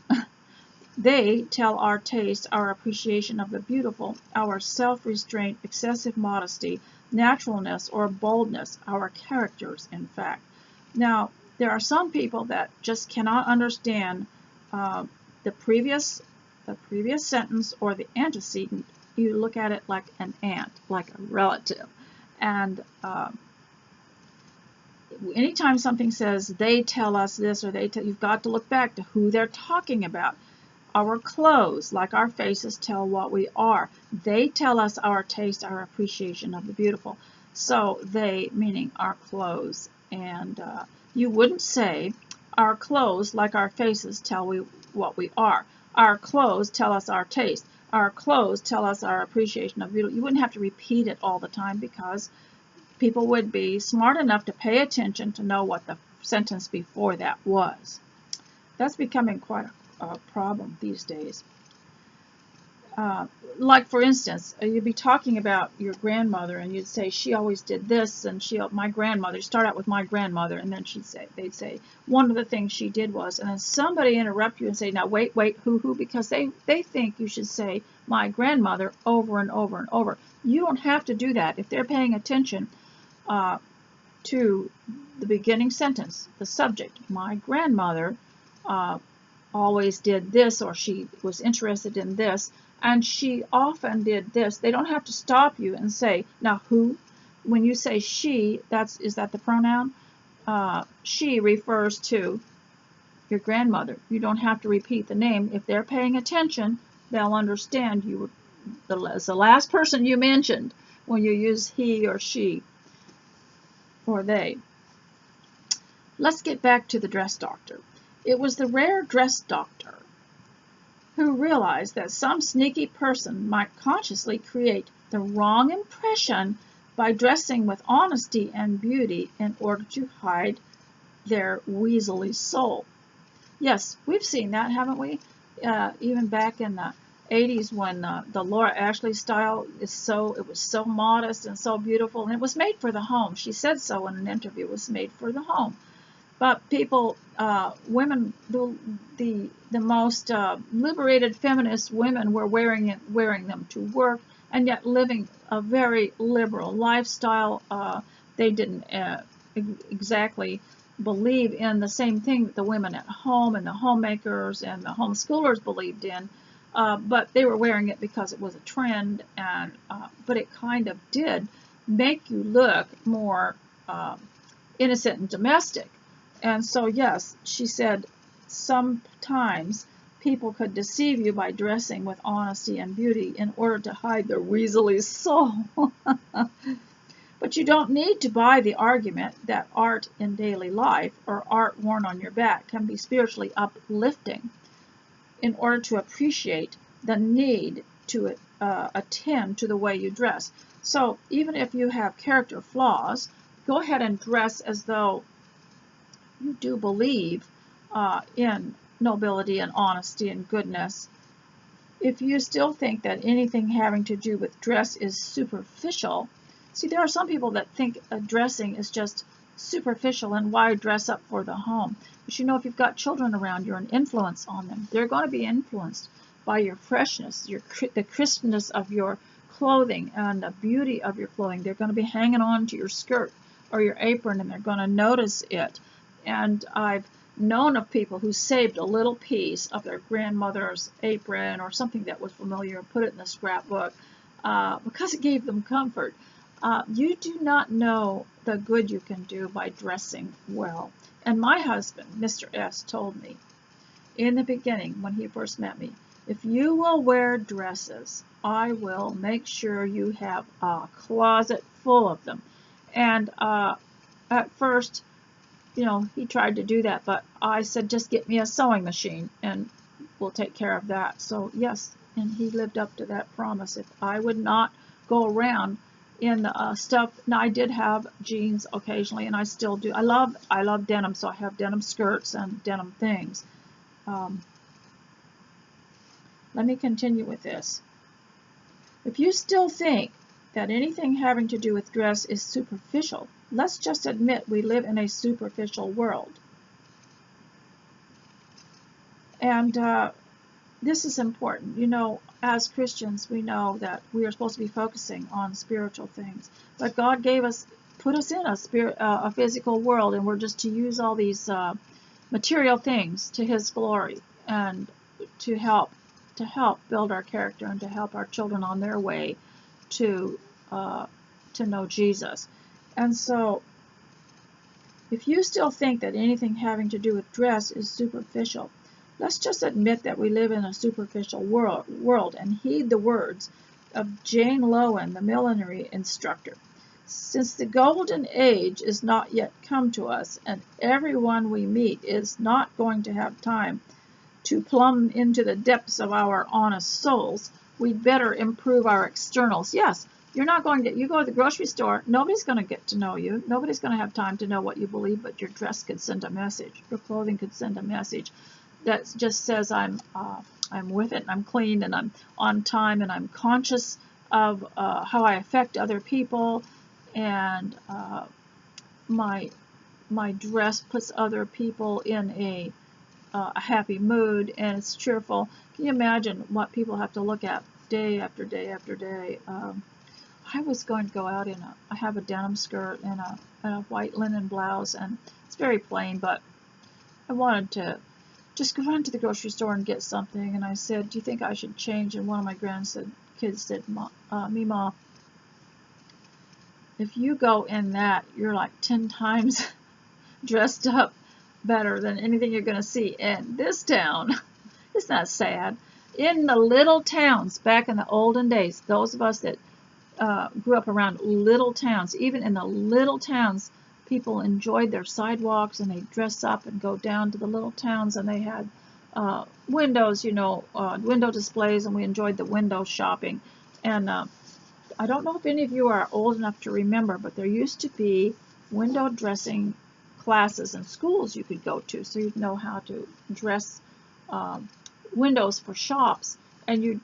They tell our taste, our appreciation of the beautiful, our self-restraint, excessive modesty, naturalness, or boldness, our characters, in fact. Now, there are some people that just cannot understand the previous sentence or the antecedent you look at it like an aunt, like a relative. And anytime something says they tell us this or you've got to look back to who they're talking about. Our clothes, like our faces, tell what we are. They tell us our taste, our appreciation of the beautiful. So they, meaning our clothes. And you wouldn't say our clothes, like our faces, tell we what we are. Our clothes tell us our taste. Our clothes tell us our appreciation of beauty. You wouldn't have to repeat it all the time because people would be smart enough to pay attention to know what the sentence before that was. That's becoming quite a problem these days. Like for instance, you'd be talking about your grandmother and you'd say she always did this, and my grandmother, start out with my grandmother, and then they'd say one of the things she did was, and then somebody interrupt you and say, now wait, who, because they think you should say my grandmother over and over and over. You don't have to do that if they're paying attention to the beginning sentence, the subject. My grandmother always did this, or she was interested in this, and she often did this. They don't have to stop you and say, now who? When you say she, is that the pronoun? She refers to your grandmother. You don't have to repeat the name. If they're paying attention, they'll understand you were the last person you mentioned when you use he or she or they. Let's get back to the dress doctor. It was the rare dress doctor who realized that some sneaky person might consciously create the wrong impression by dressing with honesty and beauty in order to hide their weaselly soul. Yes, we've seen that, haven't we? Even back in the 80s when the Laura Ashley style it was so modest and so beautiful, and it was made for the home. She said so in an interview. It was made for the home. But people, women, the most liberated feminist women were wearing them to work, and yet living a very liberal lifestyle. They didn't exactly believe in the same thing that the women at home and the homemakers and the homeschoolers believed in, but they were wearing it because it was a trend, and but it kind of did make you look more innocent and domestic. And so, yes, she said, sometimes people could deceive you by dressing with honesty and beauty in order to hide their weaselly soul. But you don't need to buy the argument that art in daily life or art worn on your back can be spiritually uplifting in order to appreciate the need to attend to the way you dress. So even if you have character flaws, go ahead and dress as though you do believe in nobility and honesty and goodness. If you still think that anything having to do with dress is superficial, see, there are some people that think dressing is just superficial and why dress up for the home. But you know, if you've got children around, you're an influence on them. They're going to be influenced by your freshness, the crispness of your clothing and the beauty of your clothing. They're going to be hanging on to your skirt or your apron, and they're going to notice it. And I've known of people who saved a little piece of their grandmother's apron or something that was familiar and put it in the scrapbook because it gave them comfort. You do not know the good you can do by dressing well. And my husband, Mr. S., told me in the beginning when he first met me, if you will wear dresses, I will make sure you have a closet full of them. And at first, you know, he tried to do that, but I said, just get me a sewing machine and we'll take care of that. So yes, and he lived up to that promise. If I would not go around in the stuff, now I did have jeans occasionally, and I still do. I love denim, so I have denim skirts and denim things. Let me continue with this. If you still think that anything having to do with dress is superficial, let's just admit we live in a superficial world. And this is important. You know, as Christians, we know that we are supposed to be focusing on spiritual things. But God put us in a physical world, and we're just to use all these material things to His glory and to help to help build our character and to help our children on their way to know Jesus. And so, if you still think that anything having to do with dress is superficial, let's just admit that we live in a superficial world and heed the words of Jane Lowen, the millinery instructor. Since the golden age is not yet come to us, and everyone we meet is not going to have time to plumb into the depths of our honest souls, we'd better improve our externals. Yes, you're not going to, you go to the grocery store, nobody's going to get to know you. Nobody's going to have time to know what you believe, but your dress could send a message. Your clothing could send a message that just says I'm with it, and I'm clean, and I'm on time, and I'm conscious of how I affect other people, and my dress puts other people in a happy mood, and it's cheerful. Can you imagine what people have to look at day after day after day? I was going to go out in I have a denim skirt and a white linen blouse, and it's very plain, but I wanted to just go run to the grocery store and get something, and I said, do you think I should change? And one of my kids said, Mima, if you go in that, you're like 10 times dressed up better than anything you're going to see in this town. Isn't that sad? In the little towns, back in the olden days, those of us that grew up around little towns, even in the little towns, people enjoyed their sidewalks, and they dress up and go down to the little towns, and they had windows, window displays, and we enjoyed the window shopping. And I don't know if any of you are old enough to remember, but there used to be window dressing classes in schools you could go to, so you'd know how to dress windows for shops, and you'd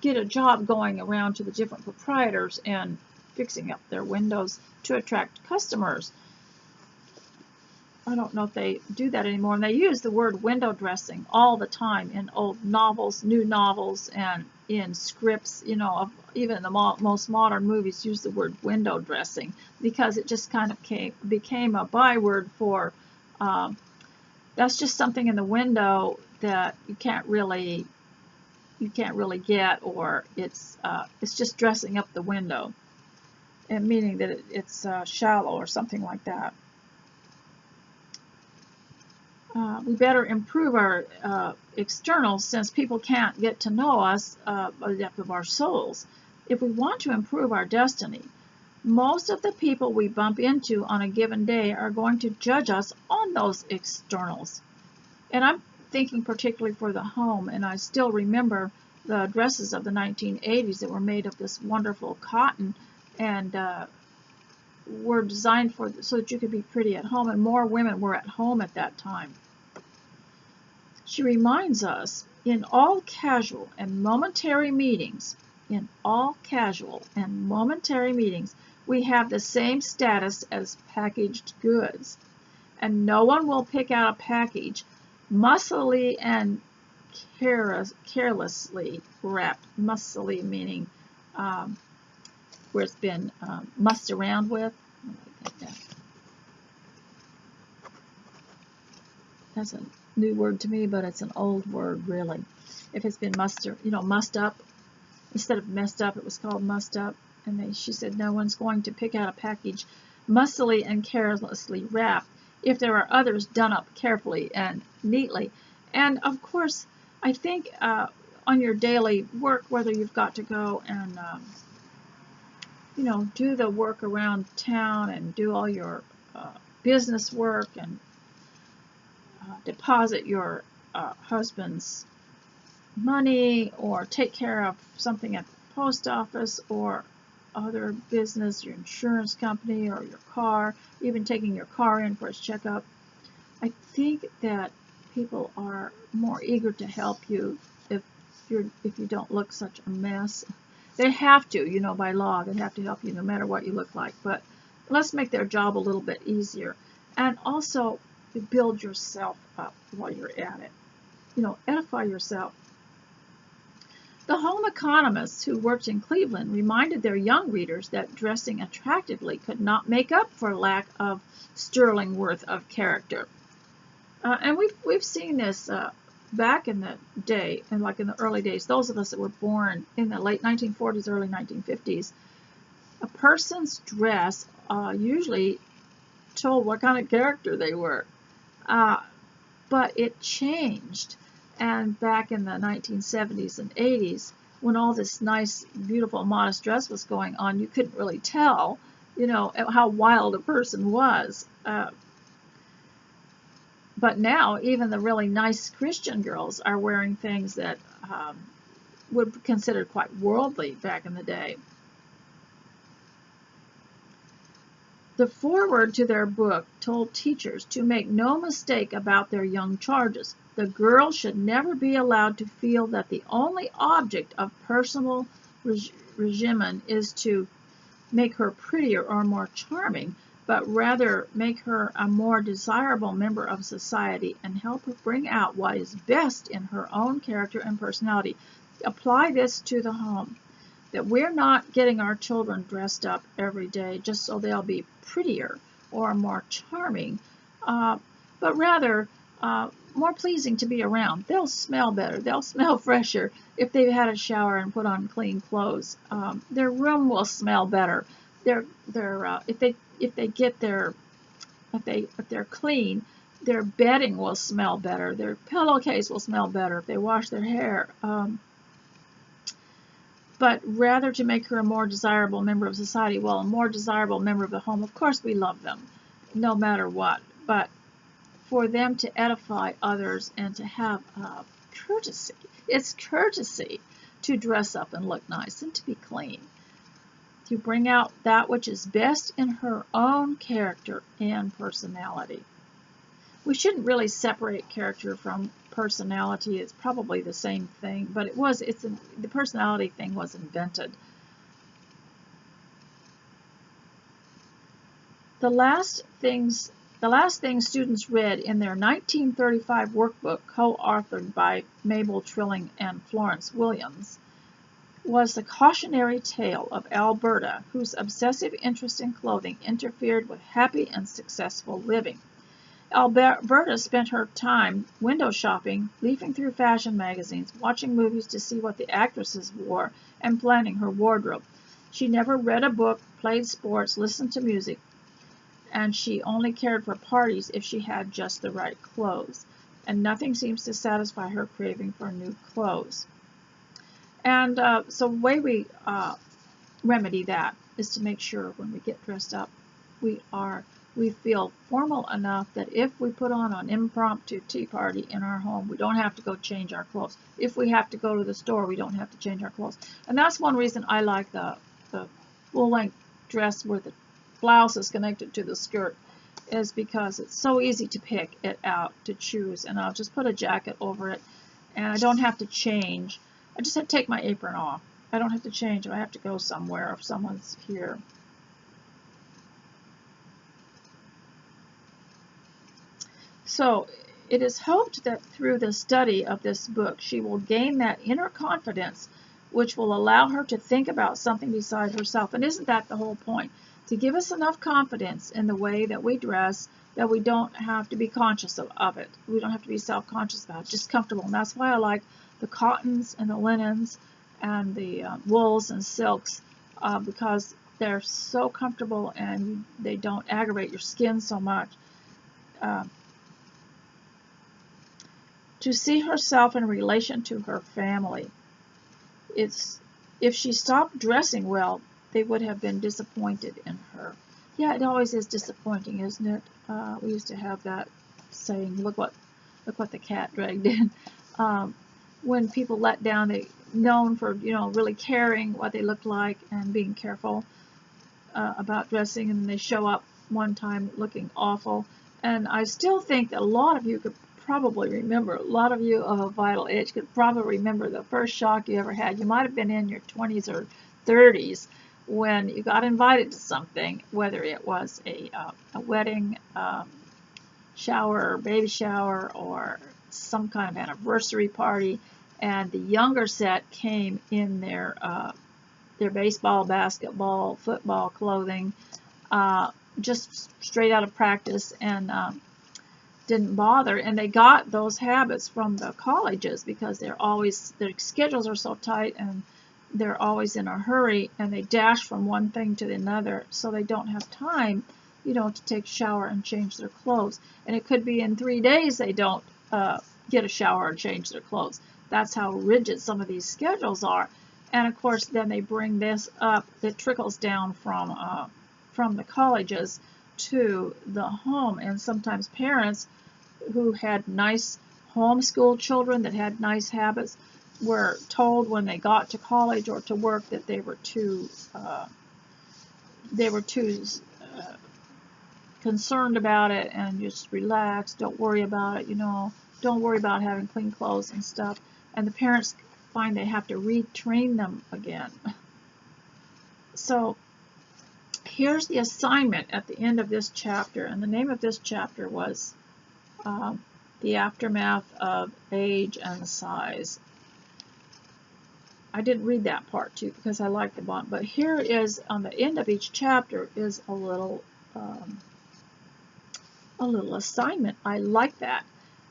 get a job going around to the different proprietors and fixing up their windows to attract customers. I don't know if they do that anymore, and they use the word window dressing all the time in old novels, new novels, and in scripts, even the most modern movies use the word window dressing, because it just kind of became a byword for that's just something in the window that you can't really get, or it's just dressing up the window, and meaning that it's shallow or something like that. We better improve our externals, since people can't get to know us by the depth of our souls. If we want to improve our destiny, most of the people we bump into on a given day are going to judge us on those externals. And I'm thinking particularly for the home, and I still remember the dresses of the 1980s that were made of this wonderful cotton, and were designed so that you could be pretty at home, and more women were at home at that time. She reminds us, in all casual and momentary meetings, we have the same status as packaged goods, and no one will pick out a package mussily and carelessly wrapped. Mussily meaning where it's been mussed around with. That's a new word to me, but it's an old word, really. If it's been mussed up, instead of messed up, it was called mussed up. And she said no one's going to pick out a package mussily and carelessly wrapped if there are others done up carefully and neatly. And of course, I think on your daily work, whether you've got to go and do the work around town and do all your business work and deposit your husband's money, or take care of something at the post office or other business, your insurance company, or your car, even taking your car in for its checkup, I think that people are more eager to help you if you don't look such a mess. They have to, by law, they have to help you no matter what you look like. But let's make their job a little bit easier. And also, build yourself up while you're at it. Edify yourself. The home economists who worked in Cleveland reminded their young readers that dressing attractively could not make up for lack of sterling worth of character. And we've seen this back in the day, and like in the early days, those of us that were born in the late 1940s, early 1950s, a person's dress usually told what kind of character they were. But it changed, and back in the 1970s and 80s, when all this nice, beautiful, modest dress was going on, you couldn't really tell, how wild a person was. But now, even the really nice Christian girls are wearing things that would be considered quite worldly back in the day. The foreword to their book told teachers to make no mistake about their young charges. The girl should never be allowed to feel that the only object of personal regimen is to make her prettier or more charming, but rather make her a more desirable member of society and help her bring out what is best in her own character and personality. Apply this to the home, that we're not getting our children dressed up every day just so they'll be prettier or more charming, but rather more pleasing to be around. They'll smell better. They'll smell fresher if they've had a shower and put on clean clothes. Their room will smell better. If they're clean, their bedding will smell better. Their pillowcase will smell better if they wash their hair. But rather to make her a more desirable member of society. Well, a more desirable member of the home, of course we love them, no matter what. But for them to edify others and to have courtesy. It's courtesy to dress up and look nice and to be clean. To bring out that which is best in her own character and personality. We shouldn't really separate character from personality. It's probably the same thing, but the personality thing was invented. The last thing students read in their 1935 workbook, co-authored by Mabel Trilling and Florence Williams, was the cautionary tale of Alberta, whose obsessive interest in clothing interfered with happy and successful living. Alberta spent her time window shopping, leafing through fashion magazines, watching movies to see what the actresses wore, and planning her wardrobe. She never read a book, played sports, listened to music, and she only cared for parties if she had just the right clothes. And nothing seems to satisfy her craving for new clothes. And so the way we remedy that is to make sure when we get dressed up, we feel formal enough that if we put on an impromptu tea party in our home, we don't have to go change our clothes. If we have to go to the store, we don't have to change our clothes. And that's one reason I like the full-length dress where the blouse is connected to the skirt, is because it's so easy to pick it out, to choose. And I'll just put a jacket over it, and I don't have to change. I just have to take my apron off. I don't have to change if I have to go somewhere if someone's here. So it is hoped that through the study of this book, she will gain that inner confidence which will allow her to think about something besides herself. And isn't that the whole point? To give us enough confidence in the way that we dress that we don't have to be conscious of it. We don't have to be self-conscious about it, just comfortable. And that's why I like the cottons and the linens and the wools and silks, because they're so comfortable and they don't aggravate your skin so much. To see herself in relation to her family. If she stopped dressing well, they would have been disappointed in her. Yeah, it always is disappointing, isn't it? We used to have that saying, look what the cat dragged in. When people let down, they known for really caring what they look like and being careful about dressing, and they show up one time looking awful. And I still think that a lot of you could probably remember, a lot of you of a vital age could probably remember the first shock you ever had. You might have been in your 20s or 30s when you got invited to something, whether it was a wedding, shower, or baby shower, or some kind of anniversary party, and the younger set came in their baseball, basketball, football clothing, just straight out of practice, and didn't bother, and they got those habits from the colleges because their schedules are so tight, and they're always in a hurry, and they dash from one thing to another, so they don't have time, to take a shower and change their clothes. And it could be in 3 days they don't get a shower and change their clothes. That's how rigid some of these schedules are. And of course, then they bring this up. It trickles down from the colleges to the home, and sometimes parents who had nice homeschool children that had nice habits were told when they got to college or to work that they were too concerned about it, and just relax, don't worry about it, don't worry about having clean clothes and stuff. And the parents find they have to retrain them again. So here's the assignment at the end of this chapter, and the name of this chapter was The Aftermath of Age and Size. I didn't read that part too because I like the bottom, but here is on the end of each chapter is a little assignment. I like that.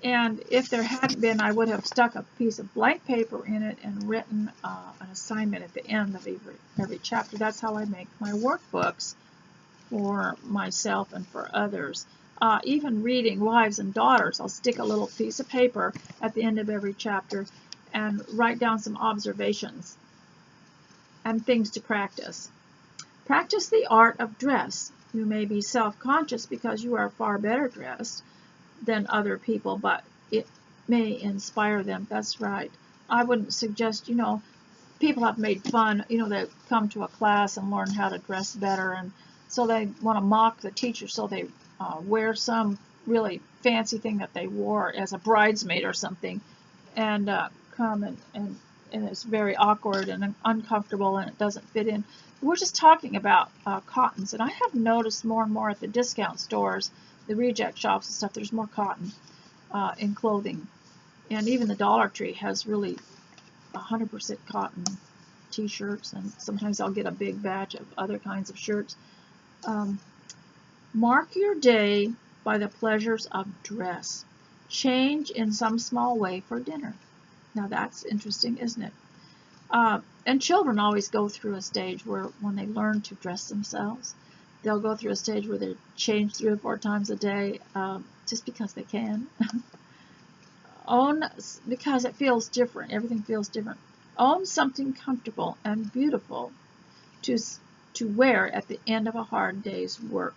And if there hadn't been, I would have stuck a piece of blank paper in it and written an assignment at the end of every chapter. That's how I make my workbooks for myself and for others. Even reading Wives and Daughters, I'll stick a little piece of paper at the end of every chapter and write down some observations and things to practice. Practice the art of dress. You may be self-conscious because you are far better dressed than other people, but it may inspire them. That's right. I wouldn't suggest, people have made fun, they come to a class and learn how to dress better, and so they want to mock the teacher, so they wear some really fancy thing that they wore as a bridesmaid or something, and come and it's very awkward and uncomfortable, and it doesn't fit in. We're just talking about cottons, and I have noticed more and more at the discount stores, the reject shops and stuff, there's more cotton in clothing. And even the Dollar Tree has really 100% cotton t-shirts, and sometimes I'll get a big batch of other kinds of shirts. Mark your day by the pleasures of dress. Change in some small way for dinner. Now that's interesting, isn't it? And children always go through a stage where when they learn to dress themselves, they'll go through a stage where they change 3 or 4 times a day just because they can. Because it feels different. Everything feels different. Own something comfortable and beautiful to wear at the end of a hard day's work.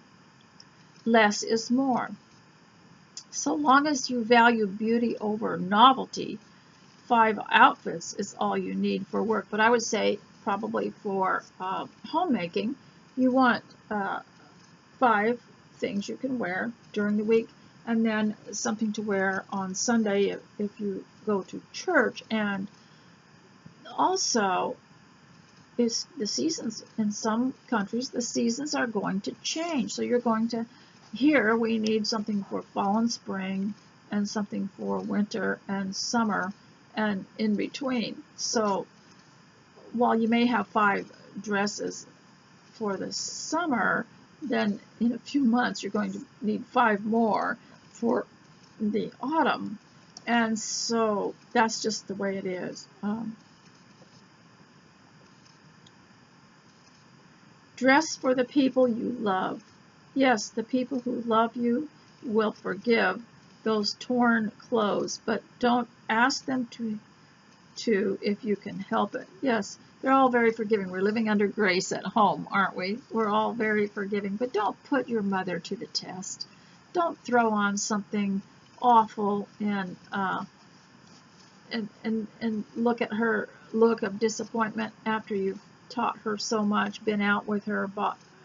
Less is more. So long as you value beauty over novelty, 5 outfits is all you need for work. But I would say probably for homemaking, you want 5 things you can wear during the week, and then something to wear on Sunday if you go to church. And also, is the seasons in some countries, the seasons are going to change. So you're going to, here we need something for fall and spring, and something for winter and summer, and in between. So while you may have 5 dresses for the summer, then in a few months you're going to need 5 more for the autumn. And so that's just the way it is. Dress for the people you love. Yes, the people who love you will forgive those torn clothes, but don't ask them to if you can help it. Yes, they're all very forgiving. We're living under grace at home, aren't we? We're all very forgiving, but don't put your mother to the test. Don't throw on something awful and look at her look of disappointment after you've taught her so much, been out with her,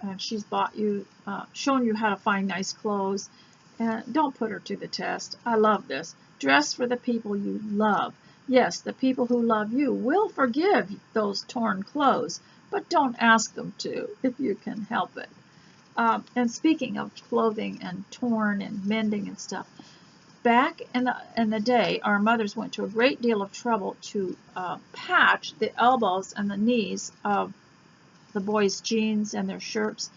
and she's bought you, shown you how to find nice clothes. And don't put her to the test. I love this. Dress for the people you love. Yes, the people who love you will forgive those torn clothes, but don't ask them to if you can help it. And speaking of clothing and torn and mending and stuff, back in the day, our mothers went to a great deal of trouble to patch the elbows and the knees of the boys' jeans and their shirts,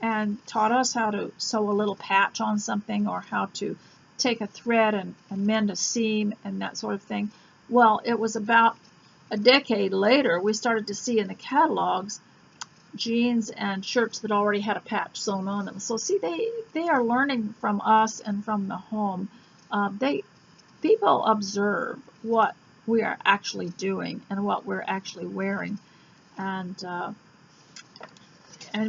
and taught us how to sew a little patch on something, or how to take a thread and mend a seam and that sort of thing. Well, it was about a decade later we started to see in the catalogs jeans and shirts that already had a patch sewn on them. So see, they are learning from us and from the home. People observe what we are actually doing and what we're actually wearing, and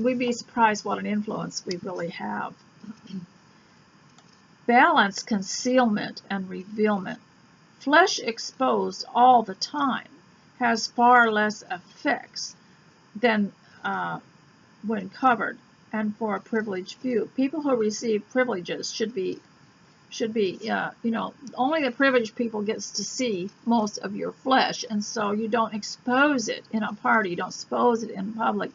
we'd be surprised what an influence we really have. Balance concealment and revealment. Flesh exposed all the time has far less effects than when covered and for a privileged few. People who receive privileges should be only the privileged people gets to see most of your flesh, and so you don't expose it in a party, you don't expose it in public.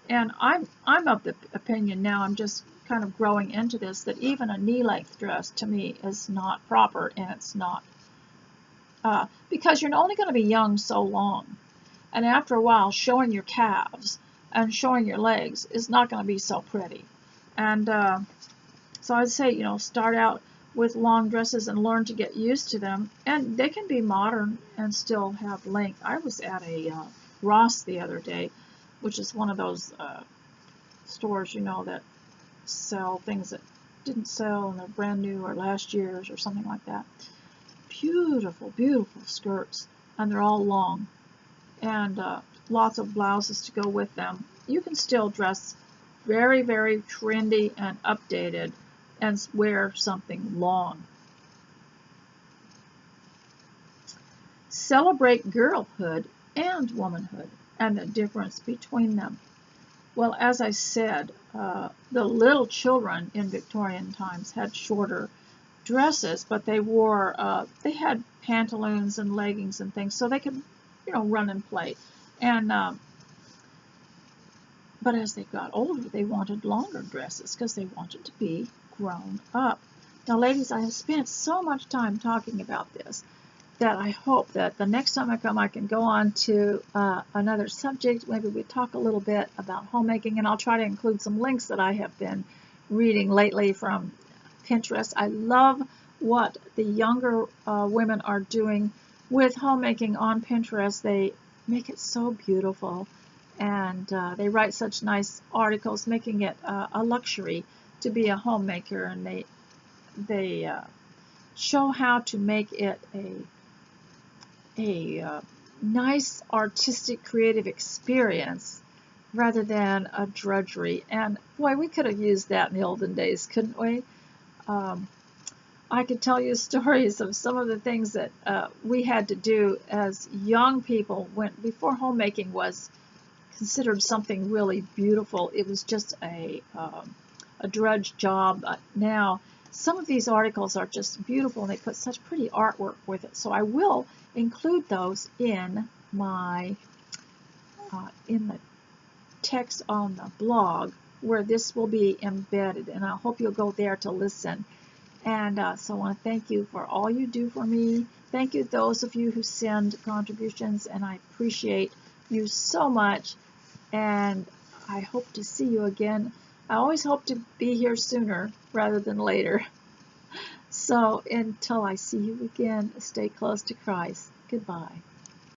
And I'm of the opinion now, I'm just kind of growing into this, that even a knee-length dress to me is not proper, and it's not because you're only going to be young so long, and after a while showing your calves and showing your legs is not going to be so pretty. And so I'd say, start out with long dresses and learn to get used to them, and they can be modern and still have length. I was at a Ross the other day, which is one of those stores, that sell things that didn't sell and they're brand new or last year's or something like that. Beautiful, beautiful skirts, and they're all long, and lots of blouses to go with them. You can still dress very, very trendy and updated and wear something long. Celebrate girlhood and womanhood and the difference between them. Well, as I said, the little children in Victorian times had shorter dresses, but they had pantaloons and leggings and things, so they could, run and play. And but as they got older, they wanted longer dresses because they wanted to be grown up. Now, ladies, I have spent so much time talking about this that I hope that the next time I come, I can go on to another subject. Maybe we talk a little bit about homemaking, and I'll try to include some links that I have been reading lately from Pinterest. I love what the younger women are doing with homemaking on Pinterest. They make it so beautiful, and they write such nice articles, making it a luxury to be a homemaker, and they show how to make it a nice artistic creative experience rather than a drudgery. And boy, we could have used that in the olden days, couldn't we? I could tell you stories of some of the things that we had to do as young people before homemaking was considered something really beautiful. It was just a drudge job. Now, some of these articles are just beautiful, and they put such pretty artwork with it. So I will include those in my in the text on the blog where this will be embedded, and I hope you'll go there to listen. And so I want to thank you for all you do for me. Thank you those of you who send contributions, and I appreciate you so much. And I hope to see you again. I always hope to be here sooner rather than later. So until I see you again, stay close to Christ. Goodbye.